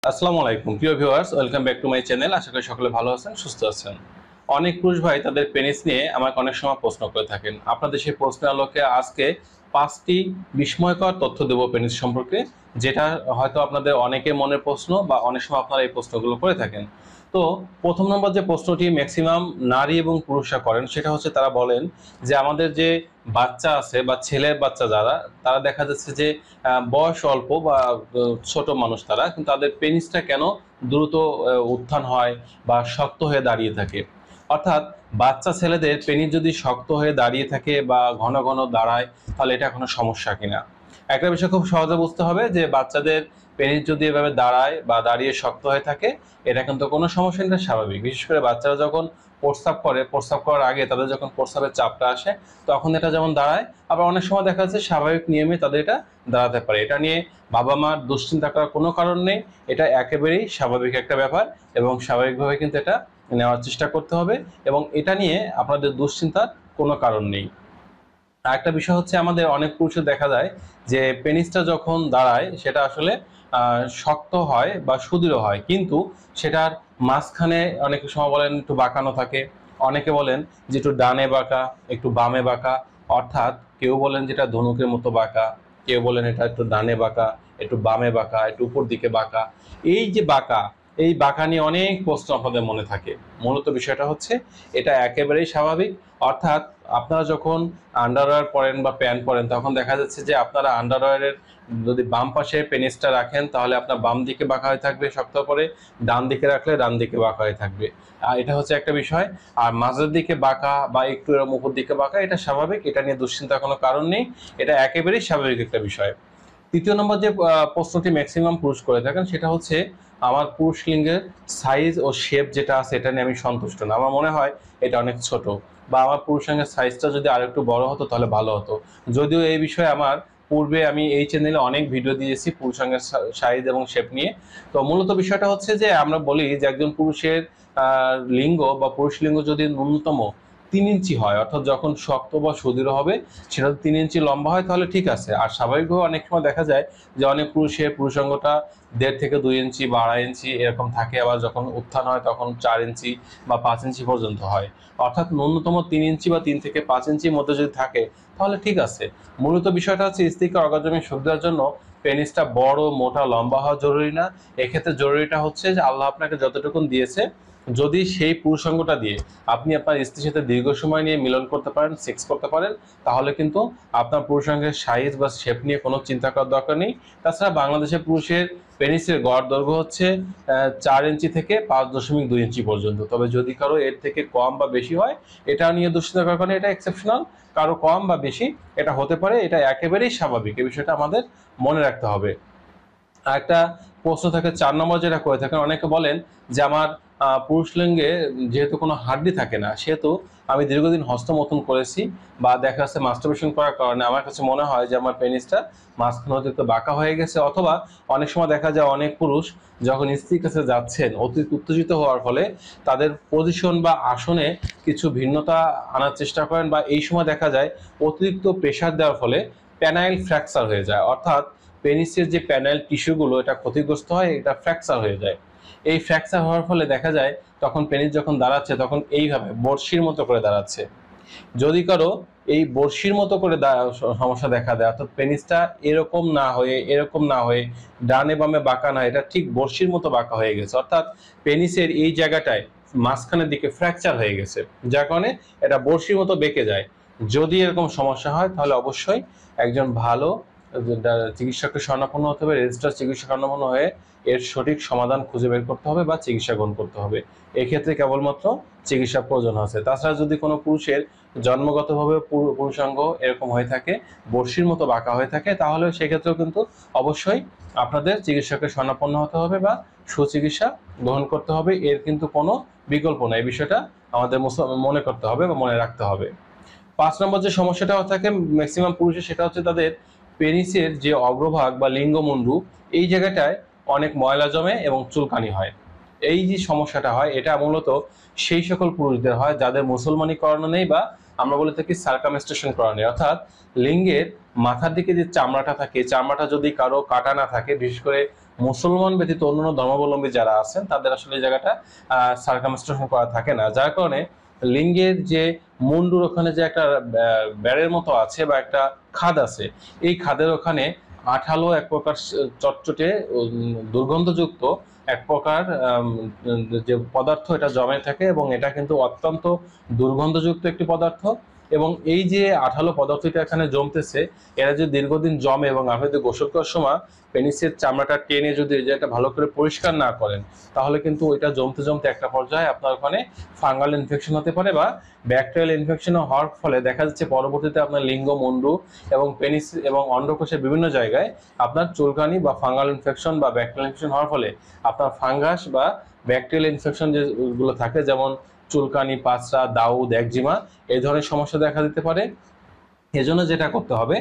আসসালামু আলাইকুম প্রিয় viewers, welcome back to my channel. আশা করি সকলে ভালো আছেন, সুস্থ আছেন। অনেক পুরুষ ভাই তাদের পেনিস নিয়ে আমাকে অনেক সময় প্রশ্ন করে থাকেন। আপনাদের সেই প্রশ্নের আলোকে আজকে 5টি বিস্ময়কর তথ্য দেব পেনিস সম্পর্কে, যেটা হয়তো আপনাদের অনেকের মনের প্রশ্ন বা অনেক সময় আপনারা এই প্রশ্নগুলো করে থাকেন। তো প্রথম নম্বর যে প্রশ্নটি ম্যাক্সিমাম নারী এবং পুরুষরা করেন সেটা হচ্ছে, তারা বলেন যে আমাদের যে বাচ্চা আছে বা ছেলের বাচ্চা যারা, তারা দেখা যাচ্ছে যে বয়স অল্প বা ছোট মানুষ, তারা কিন্তু তাদের পেনিসটা কেন দ্রুত উত্থান হয় বা শক্ত হয়ে দাঁড়িয়ে থাকে। অর্থাৎ বাচ্চা ছেলেদের পেনিস যদি শক্ত হয়ে দাঁড়িয়ে থাকে বা ঘন ঘন দাঁড়ায়, তাহলে এটা কোনো সমস্যা কিনা। একটা বিষয় খুব সহজে বুঝতে হবে যে বাচ্চাদের পেনিস যদি এভাবে দাঁড়ায় বা দাঁড়িয়ে শক্ত হয়ে থাকে, এটা কিন্তু কোনো সমস্যা নেই, এটা স্বাভাবিক। বিশেষ করে বাচ্চারা যখন প্রস্রাব করে, প্রস্রাব করার আগে তাদের যখন প্রস্রাবের চাপটা আসে, তখন এটা যেমন দাঁড়ায়। আবার অনেক সময় দেখা যাচ্ছে স্বাভাবিক নিয়মে তাদের এটা দাঁড়াতে পারে। এটা নিয়ে বাবা মার দুশ্চিন্তা করার কোনো কারণ নেই। এটা একেবারেই স্বাভাবিক একটা ব্যাপার এবং স্বাভাবিকভাবে কিন্তু এটা নেওয়ার চেষ্টা করতে হবে এবং এটা নিয়ে আপনাদের দুশ্চিন্তার কোনো কারণ নেই। আরেকটা বিষয় হচ্ছে, আমাদের অনেক পুরুষের দেখা যায় যে পেনিসটা যখন দাঁড়ায় সেটা আসলে শক্ত হয় বা সুদৃঢ় হয়, কিন্তু সেটার মাঝখানে অনেক সময় বলেন একটু বাঁকানো থাকে। অনেকে বলেন যে একটু ডানে বাঁকা, একটু বামে বাঁকা। অর্থাৎ কেউ বলেন যেটা ধনুকের মতো বাঁকা, কেউ বলেন এটা একটু ডানে বাঁকা, একটু বামে বাঁকা, একটু উপর দিকে বাঁকা। এই যে বাঁকা, এই বাঁকা নিয়ে অনেক প্রশ্ন আপনাদের মনে থাকে। মূলত বিষয়টা হচ্ছে এটা একেবারেই স্বাভাবিক। অর্থাৎ আপনারা যখন আন্ডারওয়্যার পরেন বা প্যান্ট পরেন, তখন দেখা যাচ্ছে যে আপনারা আন্ডারওয়্যারের যদি বাম পাশে পেনিসটা রাখেন, তাহলে আপনার বাম দিকে বাঁকা হয়ে থাকবে শক্ত করে। ডান দিকে রাখলে ডান দিকে বাঁকা হয়ে থাকবে। আর এটা হচ্ছে একটা বিষয়। আর মাঝের দিকে বাঁকা বা একটু এরকম উপর দিকে বাঁকা, এটা স্বাভাবিক। এটা নিয়ে দুশ্চিন্তার কোনো কারণ নেই। এটা একেবারেই স্বাভাবিক একটা বিষয়। তৃতীয় নম্বর যে প্রশ্নটি ম্যাক্সিমাম পুরুষ করে থাকেন সেটা হচ্ছে, আমার পুরুষ লিঙ্গের সাইজ ও শেপ যেটা আছে এটা নিয়ে আমি সন্তুষ্ট না। আমার মনে হয় এটা অনেক ছোট, বা আমার পুরুষাঙ্গের সাইজটা যদি আর একটু বড় হতো তাহলে ভালো হতো। যদিও এই বিষয়ে আমার পূর্বে আমি এই চ্যানেলে অনেক ভিডিও দিয়েছি পুরুষাঙ্গের সাইজ এবং শেপ নিয়ে। তো মূলত বিষয়টা হচ্ছে যে আমরা বলি যে একজন পুরুষের লিঙ্গ বা পুরুষ লিঙ্গ যদি ন্যূনতম 3 ইঞ্চি হয়, অর্থাৎ যখন শক্ত বা সুদৃঢ় হবে সেটা 3 ইঞ্চি লম্বা হয়, তাহলে ঠিক আছে। আর স্বাভাবিকভাবে অনেক সময় দেখা যায় যে অনেক পুরুষের পুরুষাঙ্গটা 1.5 থেকে 2 ইঞ্চি বা 2.5 ইঞ্চি এরকম থাকে। আবার যখন উত্থান হয় তখন 4 ইঞ্চি বা 5 ইঞ্চি পর্যন্ত হয়। অর্থাৎ ন্যূনতম 3 ইঞ্চি বা 3 থেকে 5 ইঞ্চির মধ্যে যদি থাকে তাহলে ঠিক আছে। মূলত বিষয়টা হচ্ছে, স্ত্রীকে অর্গাজমের সুবিধার জন্য পেনিসটা বড়, মোটা, লম্বা হওয়া জরুরি না। এক্ষেত্রে জরুরিটা হচ্ছে যে আল্লাহ আপনাকে যতটুকুন দিয়েছে, যদি সেই পুরুষাঙ্গটা দিয়ে আপনি আপনার স্ত্রীর সাথে দীর্ঘ সময় নিয়ে মিলন করতে পারেন, সেক্স করতে পারেন, তাহলে কিন্তু আপনার পুরুষাঙ্গের সাইজ বা শেপ নিয়ে কোনো চিন্তা করার দরকার নেই। তাছাড়া বাংলাদেশের পুরুষের পেনিসের গড় দৈর্ঘ্য হচ্ছে 4 ইঞ্চি থেকে 5.2 ইঞ্চি পর্যন্ত। তবে যদি কারো এর থেকে কম বা বেশি হয়, এটা নিয়ে দুশ্চিন্তা করার কারণে, এটা এক্সেপশনাল। কারো কম বা বেশি এটা হতে পারে, এটা একেবারেই স্বাভাবিক। এই বিষয়টা আমাদের মনে রাখতে হবে। একটা প্রশ্ন থাকে 4 নম্বর যেটা করে থাকেন, অনেকে বলেন যে আমার পুরুষ লিঙ্গে যেহেতু কোনো হাড্ডি থাকে না, সেহেতু আমি দীর্ঘদিন হস্তমৈথুন করেছি বা দেখা যাচ্ছে মাস্টারবেশন করার কারণে আমার কাছে মনে হয় যে আমার পেনিসটা মাঝখানে অতিরিক্ত বাঁকা হয়ে গেছে। অথবা অনেক সময় দেখা যায় অনেক পুরুষ যখন স্ত্রীর কাছে যাচ্ছেন অতিরিক্ত উত্তেজিত হওয়ার ফলে তাদের পজিশন বা আসনে কিছু ভিন্নতা আনার চেষ্টা করেন, বা এই সময় দেখা যায় অতিরিক্ত প্রেশার দেওয়ার ফলে প্যানাইল ফ্র্যাকচার হয়ে যায়। অর্থাৎ পেনিসের যে প্যানেল টিস্যুগুলো এটা ক্ষতিগ্রস্ত হয়, এটা ফ্র্যাকচার হয়ে যায়। এই ফ্র্যাকচার হওয়ার ফলে দেখা যায় তখন পেনিস যখন দাঁড়াচ্ছে তখন এইভাবে বড়শির মতো করে দাঁড়াচ্ছে। যদি কারো এই বড়শির মতো করে সমস্যা দেখা দেয়, অর্থাৎ পেনিসটা এরকম না হয়ে, এরকম না হয়ে, ডানে বামে বাঁকা না, এটা ঠিক বড়শির মতো বাঁকা হয়ে গেছে, অর্থাৎ পেনিসের এই জায়গাটায় মাঝখানের দিকে ফ্র্যাকচার হয়ে গেছে, যার কারণে এটা বড়শির মতো বেঁকে যায়। যদি এরকম সমস্যা হয় তাহলে অবশ্যই একজন ভালো চিকিৎসককে শরণাপন্ন হতে হবে, রেজিস্টার চিকিৎসক শরণাপন্ন হয়ে এর সঠিক সমাধান খুঁজে বের করতে হবে বা চিকিৎসা গ্রহণ করতে হবে। এক্ষেত্রে কেবলমাত্র চিকিৎসা প্রয়োজন আছে। তাছাড়া যদি কোনো পুরুষের জন্মগতভাবে পুরুষাঙ্গ এরকম হয়ে থাকে, বড়শির মতো বাঁকা হয়ে থাকে, তাহলে সেক্ষেত্রেও কিন্তু অবশ্যই আপনাদের চিকিৎসকের শরণাপন্ন হতে হবে বা সুচিকিৎসা গ্রহণ করতে হবে। এর কিন্তু কোনো বিকল্প নাই। এই বিষয়টা আমাদের মনে করতে হবে বা মনে রাখতে হবে। 5 নম্বর যে সমস্যাটা থাকে ম্যাক্সিমাম পুরুষের, সেটা হচ্ছে তাদের পেনিসের যে অগ্রভাগ বা লিঙ্গমুন্ডু, এই জায়গাটায় অনেক ময়লা জমে এবং চুলকানি হয়। এই যে সমস্যাটা হয়, এটা মূলত সেই সকল পুরুষদের হয় যাদের মুসলমানি করানো নেই বা আমরা বলে থাকি সার্কামস্টেশন করানো, অর্থাৎ লিঙ্গের মাথার দিকে যে চামড়াটা থাকে, চামড়াটা যদি কারো কাটা না থাকে, বিশেষ করে মুসলমান ব্যতীত অন্যান্য ধর্মাবলম্বী যারা আছেন তাদের আসলে এই জায়গাটা সার্কামস্টেশন করা থাকে না, যার কারণে লিঙ্গের যে মুন্ডুর ওখানে যে একটা ব্যারের মতো আছে বা একটা খাদ আছে, এই খাদের ওখানে আঠালো এক প্রকার চটচটে দুর্গন্ধযুক্ত এক প্রকার যে পদার্থ এটা জমে থাকে, এবং এটা কিন্তু অত্যন্ত দুর্গন্ধযুক্ত একটি পদার্থ। এবং এই যে আঠালো পদার্থটা এখানে জমতেছে, এরা যদি দীর্ঘদিন জমে এবং আপনি যদি গোসল করার সময় পেনিসের চামড়াটা টেনে যদি এটা ভালো করে পরিষ্কার না করেন, তাহলে কিন্তু ওইটা জমতে জমতে একটা পর্যায়ে আপনার ওখানে ফাঙ্গাল ইনফেকশন হতে পারে, বা ব্যাকটেরিয়াল ইনফেকশন হওয়ার ফলে দেখা যাচ্ছে পরবর্তীতে আপনার লিঙ্গ, মুন্ডু এবং পেনিস এবং অন্ডকোষের বিভিন্ন জায়গায় আপনার চুলকানি বা ফাঙ্গাল ইনফেকশন বা ব্যাকটেরিয়াল ইনফেকশন হওয়ার ফলে আপনার ফাঙ্গাস বা ব্যাকটেরিয়াল ইনফেকশন যেগুলো থাকে, যেমন চুলকানি, পাঁচড়া, দাউদ, একজিমা, এই ধরনের সমস্যা দেখা দিতে পারে। এজন্য যেটা করতে হবে,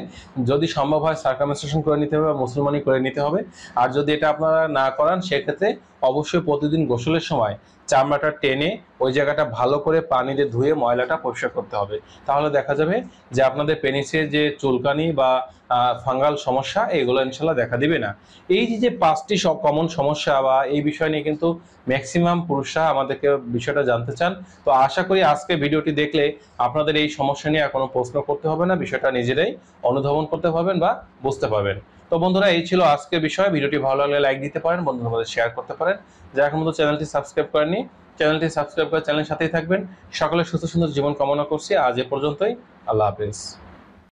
যদি সম্ভব হয় সার্কামস্টেশন করে নিতে হবে বা মুসলমানি করে নিতে হবে। আর যদি এটা আপনারা না করান, সেক্ষেত্রে অবশ্যই প্রতিদিন গোসলের সময় চামড়াটা টেনে ওই জায়গাটা ভালো করে পানি দিয়ে ধুয়ে ময়লাটা পরিষ্কার করতে হবে। তাহলে দেখা যাবে যে আপনাদের পেনিসের যে চুলকানি বা ফাঙ্গাল সমস্যা, এগুলো ইনশাল্লাহ দেখা দিবে না। এই যে 5টি সব কমন সমস্যা বা এই বিষয় নিয়ে কিন্তু ম্যাক্সিমাম পুরুষরা আমাদেরকে বিষয়টা জানতে চান। তো আশা করি আজকে ভিডিওটি দেখলে আপনাদের এই সমস্যা নিয়ে আর কোনো প্রশ্ন করতে হবে না, বিষয়টা নিজেরাই অনুধাবন করতে পারবেন বা বুঝতে পারবেন। তো বন্ধুরা, এই ছিল আজকের বিষয়। ভিডিওটি ভালো লাগলে লাইক দিতে পারেন, বন্ধুদের মধ্যে শেয়ার করতে পারেন। যারা এখন মতো চ্যানেলটি সাবস্ক্রাইব করেননি, চ্যানেলটি সাবস্ক্রাইব করে চ্যানেলের সাথেই থাকবেন। সকলে সুস্থ সুন্দর জীবন কামনা করছি। আজ এ পর্যন্তই। আল্লাহ হাফেজ।